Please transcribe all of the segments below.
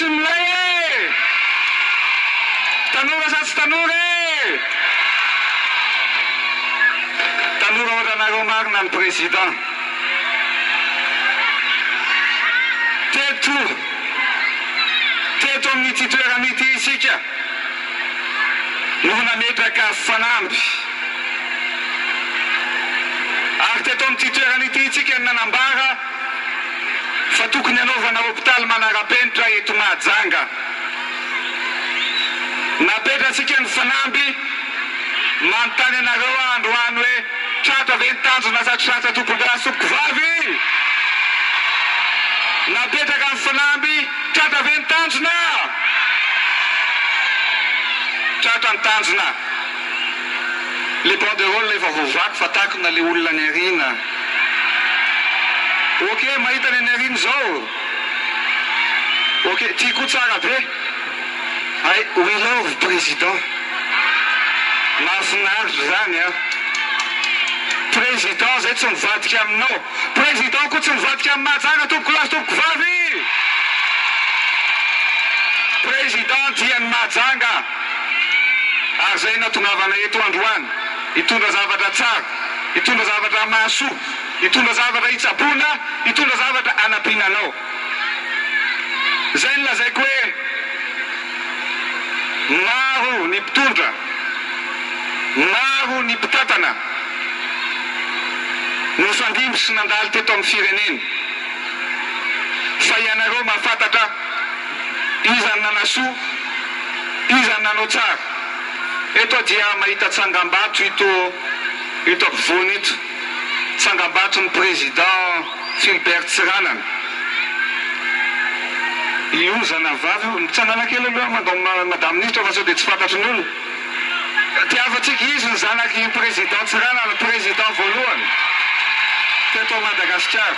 milay e! Tanora sa tsy tanora e! Tanora ohatranareo marina ny président. Teto amin'ity toeran'ity isika no nametraka fanamby. Ary teto amin'ity toeran'ity isika nanambara fa tokony hanaovana hôpitaly manara-penitra eto Mahajanga. Napetratsika ny fanamby manontany anareo androany hoe tratra ve ny tanjona sa tratra tompoka sopoko vavy? Napetraka ny fanamby tratra ve ny tanjona? Tratra ny tanjona. Le banderole efa voavaky fa takona le olona ny arina. Ok, mahita ny arina zao. Ok, tiako tsara be. Ay, we love président. Mahafinaritra zany a. Président zay tsy mivadika aminao. Président koa tsy mivadika amin'ny Mahajanga tompoko lahy tompoko vavy. Président tian'ny Mahajanga. Ary zay natongavana eto androany. Hitondra zavatra tsara, hitondra zavatra mahasoa, hitondra zavatra hitsabona, hitondra zavatra anapinanao. Zay ny lazaiko hoe maro ny mpitondra, maro ny mpitatana no fandimby sy nandalo teto amin'ny firenena. Fa ianareo mahafantatra iza ny nanasoa, iza ny nanao tsara. Eto dia mahita tsangam-bato ito ampovoany ito. Tsangam-bato ny président Philbert Tsiranana. Io zanavavy mitsanana kely aloha mandao madame ministre fa sao dia tsy fantatry ny olona. Tiavatsika izy ny zanaky président Tsiranana, président voalohany teto Madagasikara.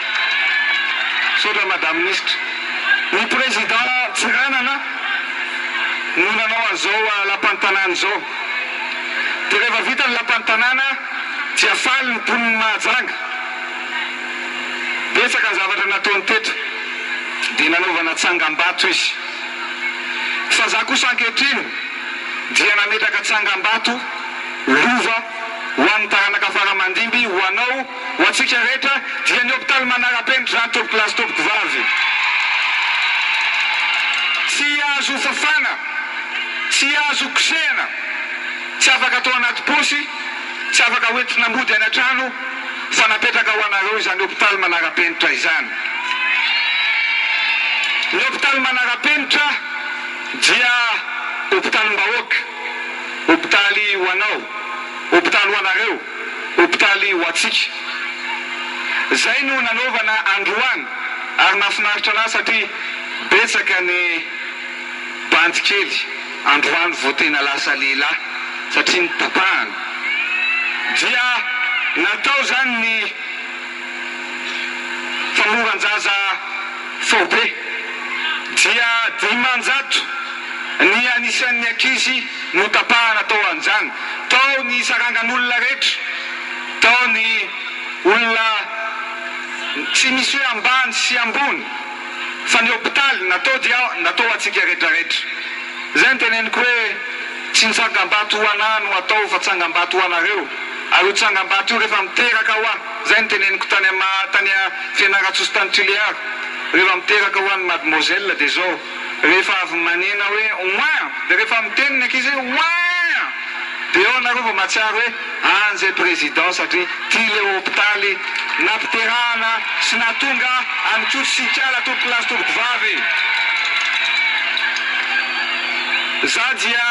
Saotra madame ministre. Ny président Tsiranana no nanao an'izao lapantanana zao. Dia rehefa vita ny lapantanana dia faly ny mponiny Mahajanga. Betsaka ny zavatra nataony teto dia nanaovana tsangam-bato izy. Fa za kosa ankehitriny dia nametraka tsangam-bato lova ho an'ny taranaka faramandimby, ho anao, ho antsika rehetra dia ny hôpitaly manara-penitra zany tompoko lahy sy tompoko vavy. Tsy azo fafana, tsy azo kosehana, tsy afaka atao anaty posy, tsy afaka hoentina mody any an-trano, fa napetraka ho anareo izany hôpitaly manara-penitra izany. Ny hôpitaly manara-penitra dia hôpitalim-bahoaka, hôpitaly ho anao, hôpitaly ho anareo, hôpitaly ho atsika. Zay no nanaovana androany ary nahafinaritra anazy satria betsaka ny bandy kely androany vao tena lasa lehilahy satria ny tapahana. Dia natao zany ny famoran-jaza fobe. Dia 500 ny anisan'ny ankizy no tapahana tao an'izany. Tao ny sarangan'olona rehetra, tao ny olona tsy misy hoe ambany sy ambony, fa ny hôpitaly natao dia natao atsika rehetrarehetra. Zay ny teneniko hoe tsy ny tsangam-bato ho anahy no atao fa tsangam-bato ho anareo. Ary io tsangam-bato io rehefa miteraka ho ahy, zay ny teneniko tany Fianarantsoa tany Tuléar. Rehefa miteraka ho an'ny mademoiselle dia zao, rehefa avy manena hoe ouin, dia rehefa miteny ny ankizy hoe ouin, dia eo anareo vao mahatsiaro hoe an'izay président satria tia le hôpitaly nampiterahana sy nahatonga an'itsotra sy hikiala tompoko lahy sy tompoko vavy. Za dia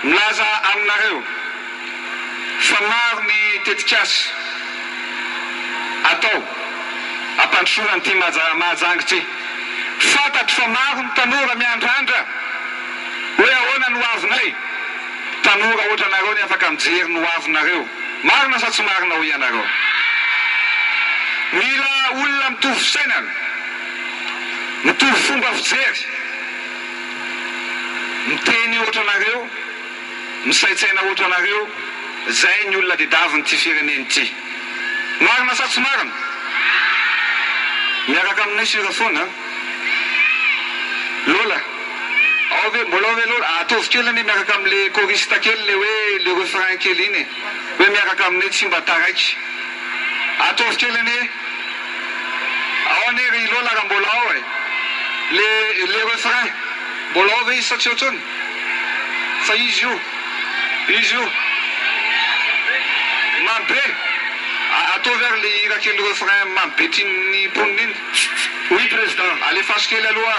milaza aminareo fa maro ny tetikasy atao ampandrosoana n'ity Mahajanga ity. Fantatro fa maro ny tanora miandrandra hoe ahoana no avinay. Tanora ohatranareo ny afaka mijery no avinareo. Marina sa tsy marina ho ianareo? Mila olona mitovy sainana, mitovy fomba fijery, miteny ohatranareo, misaitsaina ohatranareo. Zay ny olona dedaviny ty fireneny ty. Marina sa tsy marina? Miaraka aminay sira foana. Lola ave mbola hoe lola ataovy kely ane miaraka amin'le choriste kely le hoe le refrain kely iny hoe miaraka aminay tsy mba taraiky ataovy kely ane ao ane ry lola raha mbola ao le refrain mbola ao ve izy satria otrony fa izy io mambe ataovy ary le hira kely refrain mambe tiany mponina iny. Oui président, alefaso kely aloha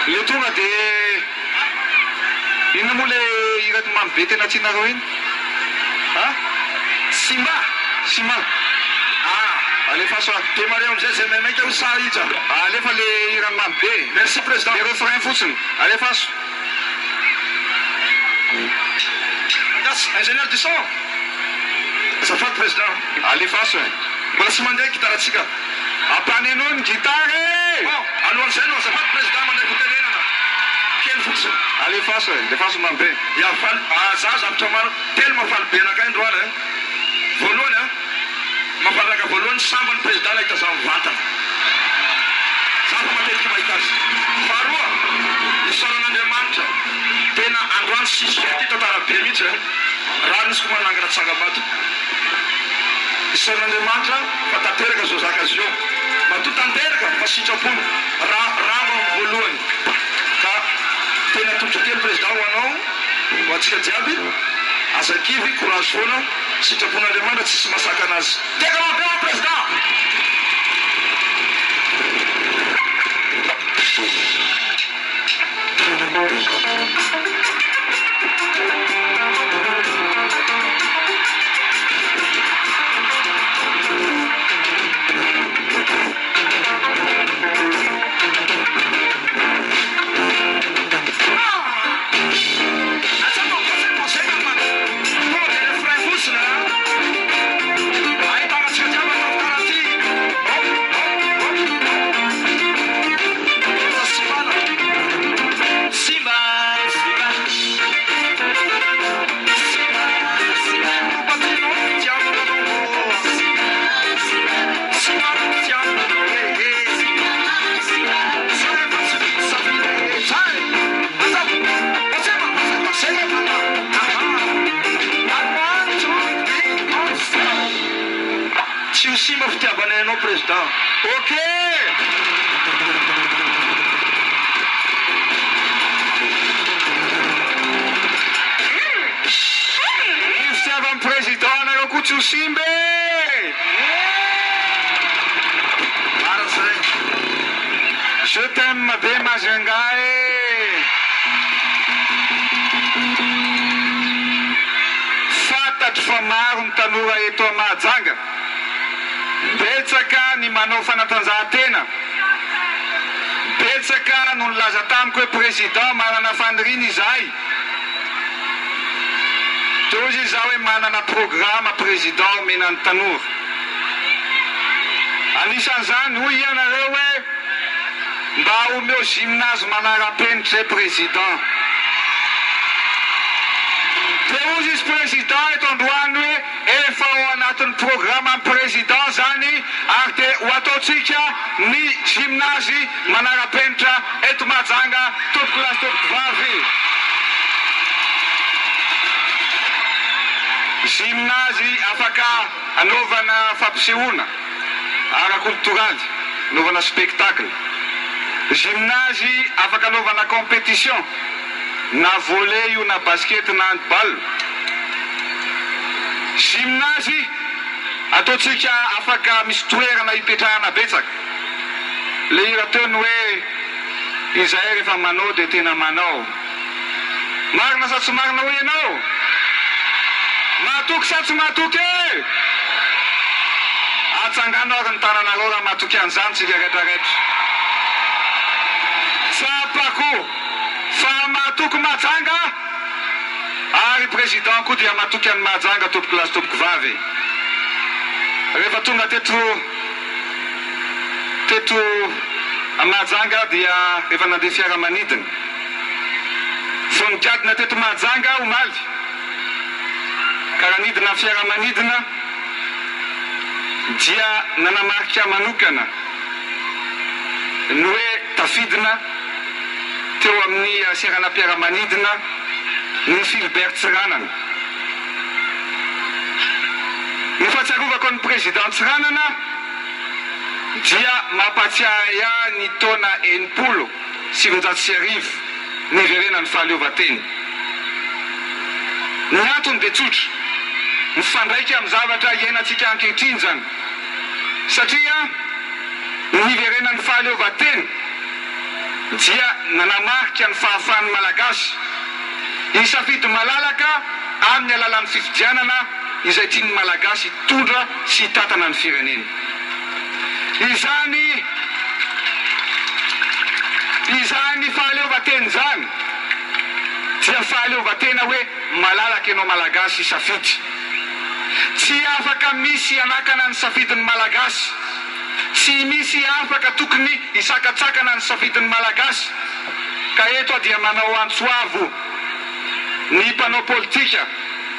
le tonga de ino moa le hira mambe tena tianareo iny Simba alefaso temareo amizay zay maimaika ho sa ija alefa le hira mambe. Merci président. Le refrain fotsiny alefaso. Ingénieur du son azafady président alefaso mbola tsy mandeha gitaratsika ampanenao ny gitare alohan'izay no azafady président mandeha koterenana kely fotsiny alefaso mambe za zavatra maro telo mafaly be anakay androany voalohany mamparaka voalohany sambany président la hita za mivantana za fa matetiky mahita azy. Faharoa isaran'Andriamanitra tena androany sisy ty tantara be mihitsy raha nisy ko manangana tsangabato isaran'Andriamanitra fa tanteraka zao zaka azy io mato tanteraka fa sitrapono rango amin'ny voalohany ka tena tobotro kely président ho anao ho atsika jiaby azakivy courage foana sitrapon'Andriamanitra tsisy masaka anazy teka mabeo président. Simba fitiavanay anao président. Ok. Io fitiavan'ny président anareo koa tsy ho simba je t'aime be Mazenga fantatro fa maro ny tanora eto a Mahajanga betsaka ny manao fanatanjahantena betsaka no nilaza tamiko hoe président manana faniriny izahay tozy izaho hoe manana programme président omena ny tanora anisan'izany hoy ianareo hoe mba omeo gymnase manara-penitra président de ozy izy président eto androany hoe efa ao anatin'ny programme président zany ary de ho ataotsika ny gymnase manara-penitra eto Mahajanga tompoko lasy tompoko vavy gymnase afaka anaovana fampisehoana ara-kulturaly anaovana spectacle gymnase afaka anaovana compétition na volley io na basket na handball gymnase ataotsika afaka misy toerana hipetrahana betsaka le hira teny hoe izahay rehefa manao de tena manao marina sa tsy marina hoe ianao mahatoky sa tsy mahatoky atsanganao ary ny tananareo raha mahatoky an'izany tsika rehetrarehetra tsapako fa mahatoky Mahajanga ary président koa dia mahatoky an'ny Mahajanga tompoko lasy tompoko vavy rehefa tonga teto a Mahajanga dia rehefa nandeha fiaramanidina voningadina teto Mahajanga omaly karaha nidina fiaramanidina dia nanamarika manokana ny hoe tafidina teo amin'ny seranam-piaramanidina ny Philbert Tsiranana. Ny fahatsiarovako ny président Tsiranana dia mampatsiahy ahy ny taona 1990 niverenany fahaleovan-tena. Ny antony dia tsotra, mifandraika amin'ny zavatra iainantsika ankehitriny zany, satria niverenany fahaleovan-tena dia nanamarika ny fahafahan'ny malagasy isafidy malalaka amin'ny alalan'ny fifidianana izay tiany malagasy tondra sy tatana ny firenena. Izany fahaleovan-tena zany dia fahaleovan-tena hoe malalaka ianao malagasy safidy. Tsy afaka misy anakana ny safidin'ny malagasy, tsy misy afaka tokony isakatsakana ny safidin'ny malagasy. Ka eto dia manao antsoavo ny mpanao politika,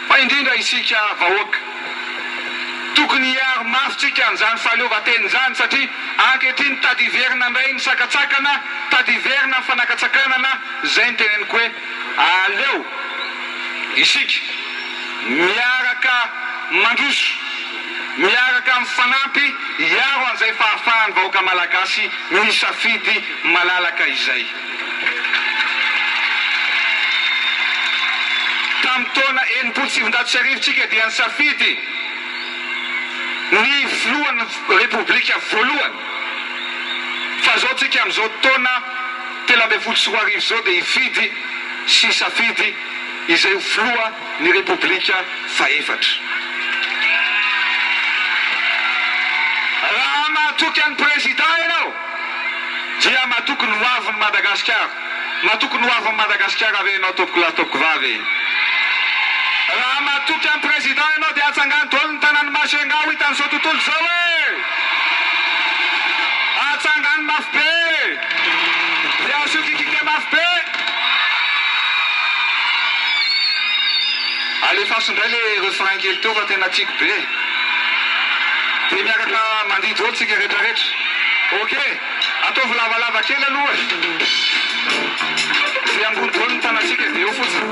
fa indrindra isika vahoaka, tokony hiaro mafitsika an'izany fahaleovan-tena zany, satria ankehitriny tady hiverina indray ny sakatsakana, tady hiverina ny fanakatsakanana. Zay ny teneniko hoe aleo isika miaraka mandroso, miaraka mifanampy hiaro an'izay fahafahany vahoaka malagasy ny safidy malalaka izay. Tamin'ny taona 1997 tsika dia nisafidy ny filohan'ny repoblika voalohany, fa zao tsika amin'izao taona 2024 zao dia hifidy sy safidy izay ho filoha ny repoblika faefatra. Raha mahatoky an'ny président ianao dia mahatokony ho avin'ny Madagasikara, mahatokony ho avin'ny Madagasikara ave ianao topoko lahy topoko vavy. Raha mahatoky an'ny président ianao dia atsangany daholo ny tanàny Masenga hitan'izao tontolo zao e, atsangany mafy be dia asokikike mafy be. Alefaso indray le refrain kely teo fa tena tiako be, dia miaraka mandidy olo tsika rehetrarehetra. Ok, ataovy lavalava kely aloha dia ambony daholo ny tanatsika dia eo fotsiny.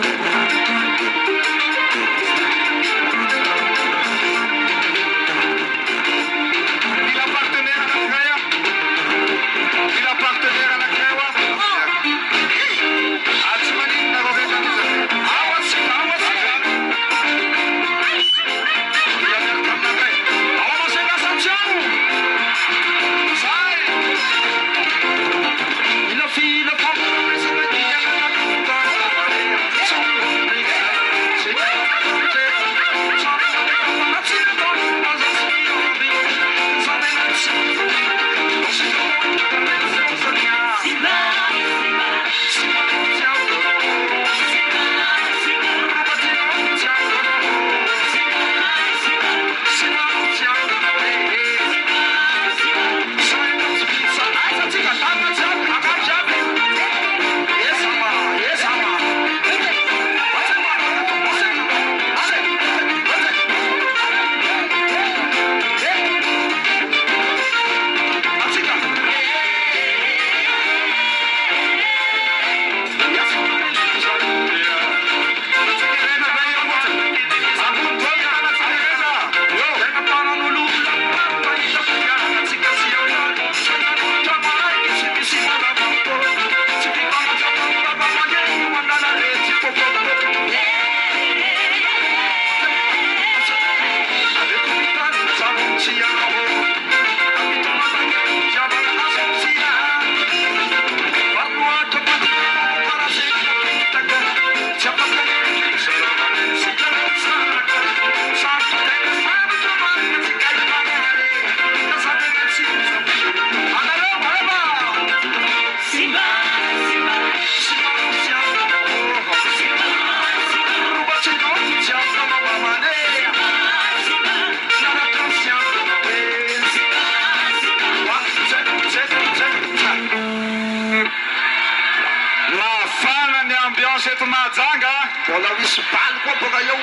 Seto Mahajanga mbola misy baly koa boka eo.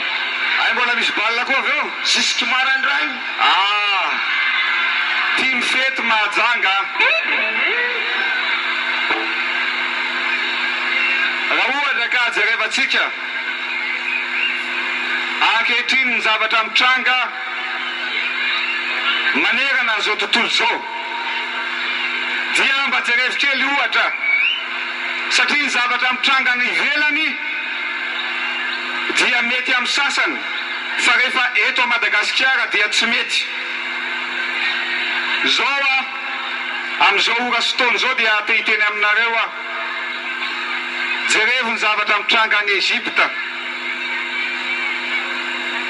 Ay mbola misy baly koa avy eo. Jusque maraindray. tia mifety mahajanga. Raha ohatra ka jerevantsika ankehitriny ny zavatra mitranga manerana an'izao tontolo izao, dia mba jerevy kely ohatra, satria ny zavatra mitranga ny ivelany dia mety amin'ny sasany, fa rehefa eto a Madagasikara dia tsy mety. Zao amin'izao ora sy taona izao dia te-hiteny aminareo jerevy ny zavatra mitranga any Egypta.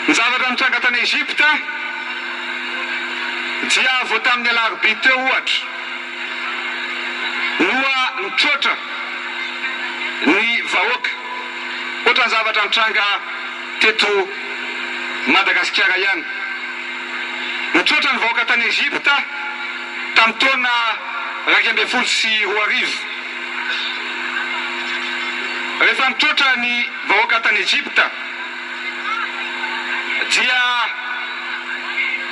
Ny zavatra mitranga tany Egypta dia vao tamin'ny alarobia teo ohatra noa nitrotra ny vahoaka, ohatra ny zavatra mitranga teto Madagasikara ihany. Nitrotra ny vahoaka tany Egypta tamin'ny taona 2014. Rehefa nitrotra ny vahoaka tany Egypta dia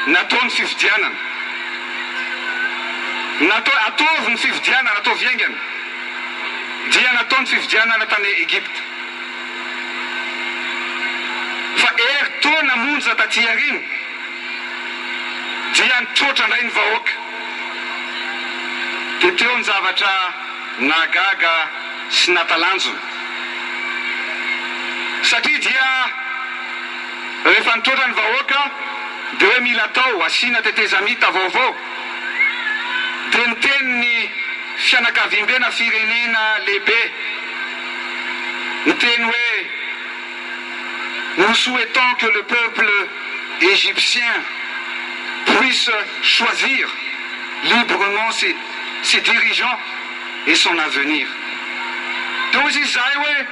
natao ny fifidianana, ataovy ny fifidianana, atao viaingana, dia natao ny fifidianana tany Egypta. Fa taona monja taty aoriana dia nitrotra indray ny vahoaka. Dia teo ny zavatra nahagaga sy natalanjona, satria dia rehefa nitrotra ny vahoaka dia hoe mila atao asiana tetezamita vaovao. Dia niteny ny fianakaviam-bena firenena lehibe, niteny hoe nous souhaitons que le peuple égyptien puisse choisir librement ses dirigeants et son avenir. Dia hozy izy zay hoe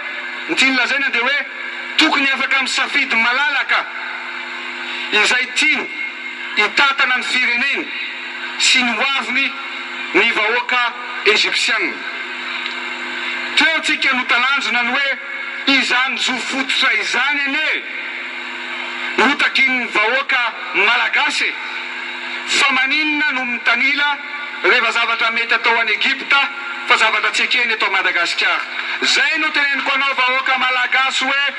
nitiany lazaina dia hoe tokony afaka misafidy malalaka izay tiany hitatana ny fireneny sy ny hoaviny ny vahoaka Egyptianina. Teo tsika notalanjona ny hoe izany zo fototra izany ane notakin ny vahoaka malagasy, fa maninona no mitanila rehefa zavatra mety atao any Egypta fa zavatra tsy ekeny eto Madagasikara. Zay no teneniko anao vahoaka malagasy hoe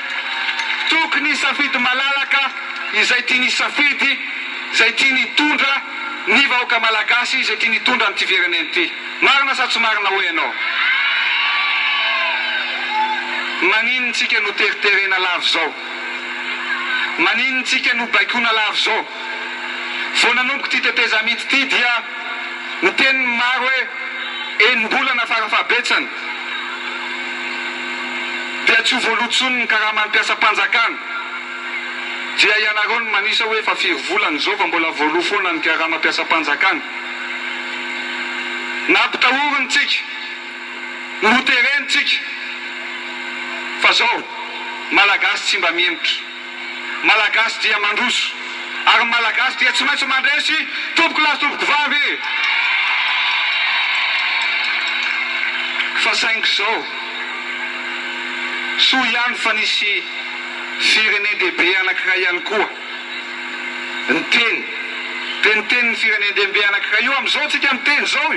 tokony hisafidy malalaka izay tiany hisafidy, izay tiany hitondra ny vahoaka malagasy, izay tiany hitondra ny ty fireneny ty. Marina sa tsy marina hoe anao? Maninona tsika no teriterena lavo zao? Maninona tsika no baikona lavo zao? Vao nanomboka ty tetezamity ty dia niteny maro hoe enim-bolana farafahabetsany dia tsy ho voalotsony ny karaha mampiasa-panjakana. Dia ianareo no manisa hoe fa 4 volana zao fa mbola voaloha foana ny karaha mampiasa-panjakana. Nampitahoriny tsika, notereny tsika, fa zao malagasy tsy mba miemotra, malagasy dia mandroso, ary malagasy dia tsy maintsy mandresy tompoko lahy tompoko vavy. Fa saingy zao soa ihany fa nisy firenendehibe anankiray ihany koa niteny, dia niteny ny firenendehibe anankiray io amin'izao tsika miteny zao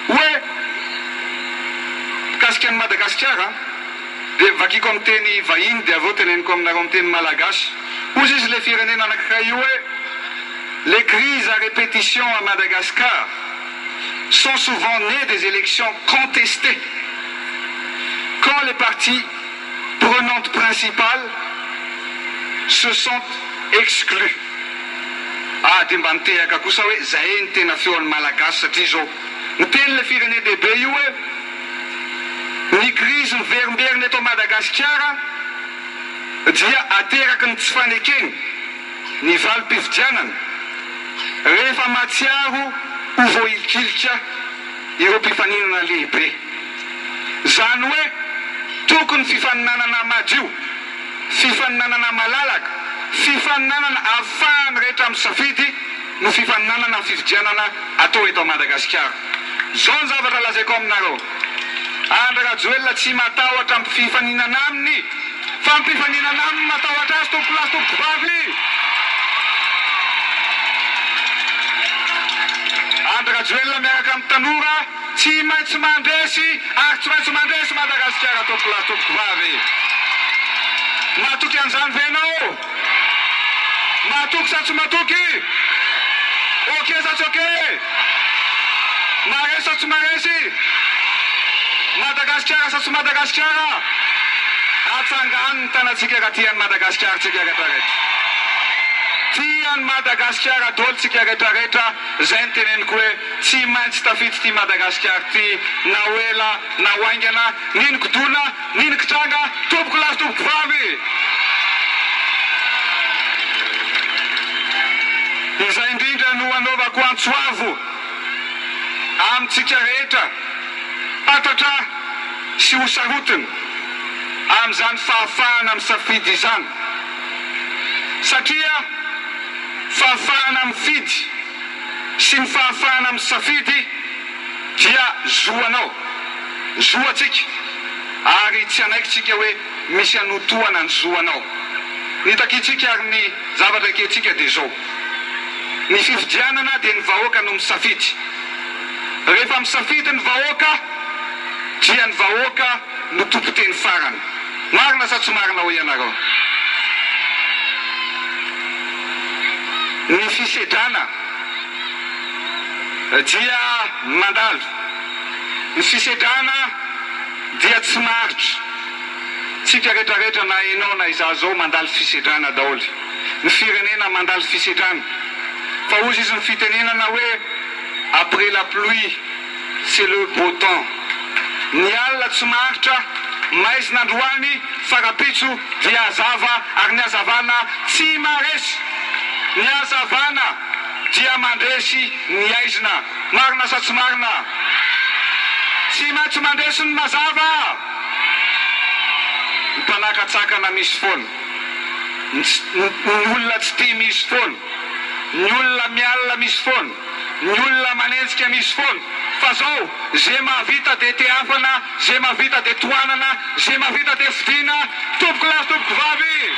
hoe mikasika any Madagasikara. Dia vakiko amin'ny teny vahiny dia aveo teneniko aminareo amin'ny teny malagasy. Hozy izy le firenena anankiray io hoe les crises à répétition à Madagascar sont souvent nées des élections contestées quand les partis prenantes principales se sont exclus. Dia mba nitehaka kosa hoe zay ny tena feon'ny malagasy, satria zao niteny le firenendehibe io hoe ny crise miverimberina eto Madagasikara dia ateraky ny tsy fanekeny ny valim-pifidianana rehefa matsiaro ho voahilikilika ireo mpifaninana lehibe. Zany hoe tokony fifaninanana madio, fifaninanana malalaka, fifaninanana ahafahany rehetra misafidy no fifaninanana ny fifidianana atao eto Madagasikara. Zao ny zavatra lazaiko aminareo. Andra Rajoelina tsy matahotra amin'ny fifaninana aminy, fa amin'ny fifaninana aminy matahotra azy tompoko lahy tompoko vavy. Mandrajoelina miaraka amin'ny tanora tsy maintsy mandresy ary tsy maintsy mandresy Madagasikara tompolahy tompoko vavy. Mahatoky an'izany ve ianao? Mahatoky sa tsy mahatoky? Okey sa tsy okey? Maresy sa tsy maresy? Madagasikara sa tsy Madagasikara? Atsangany ny tanatsika raha Madagasikara tsika rehetrarehetra. Tian'ny Madagasikara daholo tsika rehetrarehetra. Zay ny teneniko hoe tsy maintsy tafity ty Madagasikara ty, na hoela na hoaingana, nino kodona, nino kitranga, tompoko lahy tompoko vavy. Izay indrindra no anaovako antsoavo amintsika rehetra fantatra sy ho sarotiny amin'izany fahafahana misafidy izany, satria fahafahana mifidy sy ny fahafahana misafidy dia zoanao, zoatsika, ary tsy anaikitsika hoe misy anotoana ny zoanao. Ny takitsika ary ny zavatra ketsika dia zao: ny fifidianana dia ny vahoaka no misafidy. Rehefa misafidy ny vahoaka dia ny vahoaka no tompon-teny farany. Marina sa tsy marina ho ianareo? Ny fisedrana dia mandalo. Ny fisedrana dia tsy maritra. Tsika rehetrarehetra na ianao na izaho zao mandalo fisedrana daholo. Ny firenena mandalo fisedrana. Fa ozy izy ny fitenenana hoe après la pluie c'est le beau temps. Ny alina tsy maritra, maizina androany, farapitso dia hazava, ary ny hazavana tsy maresy. Ny hazavana dia mandresy ny aizina. Marina sa tsy marina? Tsy maintsy mandresy ny mazava. Ny mpanakatsakana misy foana, ny olona tsy tia misy foana, ny olona mialina misy foana, ny olona manenjika misy foana. Fa zao, zay mahavita dia teafana, zay mahavita dia toanana, zay mahavita dia fidiana, tompoko lahy tompoko vavy.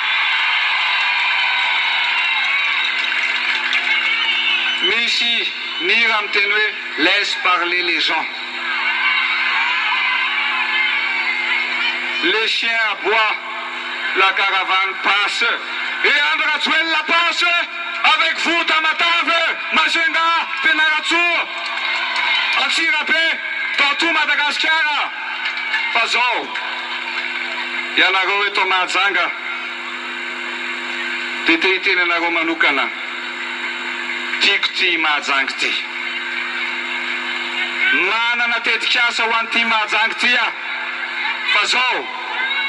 Misy mira miteny hoe laisse parler les gens. Les chiens aboient, la caravane passe. Et Mandrajoelina passe avec vous Tamatave, Majunga, Fianarantsoa, Antsirabe, dans tout Madagascar. Fa zao, ianareo eto Mahajanga, dia te hiteny anareo manokana, tiako ty Mahajanga ty. Manana tetikasa ho an'ity Mahajanga ty aho. Fa zao,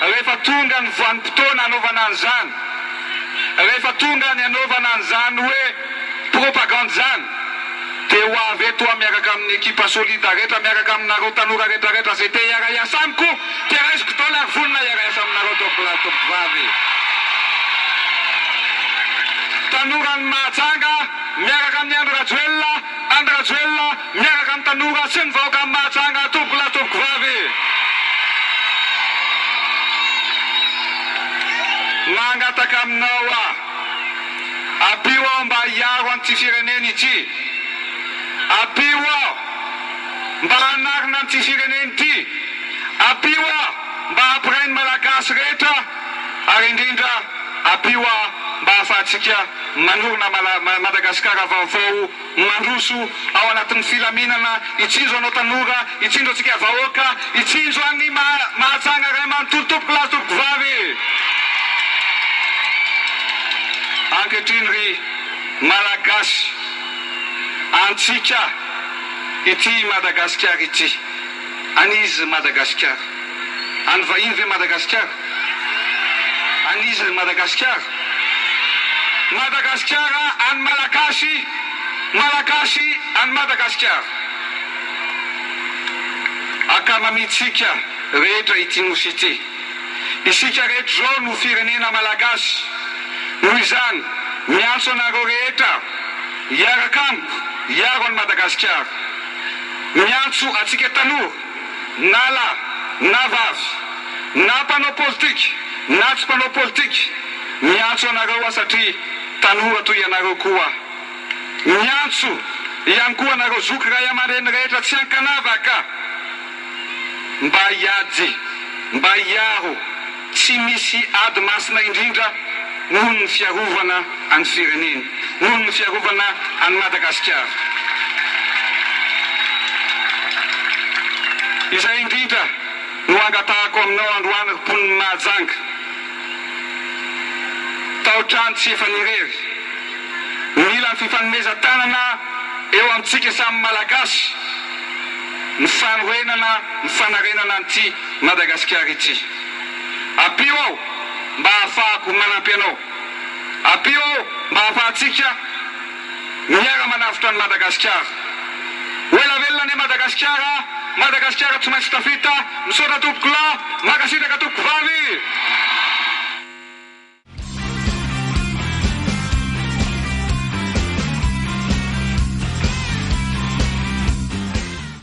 rehefa tonga ny voanim-potoana anaovana an'izany, rehefa tonga ny anaovana an'izany hoe propagande zany, dia ho avy eto miaraka amin'ny ekipa solida rehetra, miaraka aminareo tanora rehetrarehetra zay te hiara-iasa amiko, dia raisiko daholo ary vonona hiara-iasa aminareo tompoko vavy. Tanora ny Mahajanga miaraka amin'ny Andrajoelina miaraka amin'ny tanora sy ny vahoaka amin'ny Mahajanga, tompoko vavy. Mangataka aminao aho, abio aho mba hiaro an'ity firenena ity, abio aho mba hanarina an'ity firenena ity, abio aho mba hampirainy malagasy rehetra, ary indrindra abio aho mba hahafahantsika manorina Madagasikara vaovao mandroso ao anatin'ny filaminana, hitsinjo anao tanora, hitsinjo antsika vahoaka, hitsinjo an'ny Mahajanga ray manontolo tompoko lahy tompoko vavy. Ankehitriny ry malagasy, antsika ity Madagasikara ity, anizy Madagasikara? Any vahiny ve Madagasikara? Anizy Madagasikara? Madagasikara any malagasy, malagasy any Madagasikara. Akamamitsika rehetra ity nosy ity, isika rehetra zao no firenena malagasy. Noho izany, miantso anareo rehetra hiaraka amiko, hiaro any Madagasikara. Miantso atsika tanora, na lahy, na vavy, na mpanao politika, na tsy mpanao politika, miantso anareo satria tanora toy ianareo koa. Miantso ihany koa anareo zoky ray aman-dreny rehetra tsy ankanavaka mba hiady mba hiaro tsy misy ady masina indrindra noho ny fiarovana any fireneny, noho ny fiarovana any Madagasikara. Izay indrindra no angatahako aminao androany mponiny Mahajanga. Taotrano tsy efa nirery. Mila ny fifanomezan-tanana eo amintsika samy malagasy, ny fanorenana, ny fanarenana an'ity Madagasikara ity. Apio aho mba ahafahako manampy anao. Apio aho mba ahafahantsika miara-manavitra ny Madagasikara. Oela velona ny Madagasikara, Madagasikara tsy maintsy tafita, misaotra tompoko lahy, makasitraka tompoko vavy.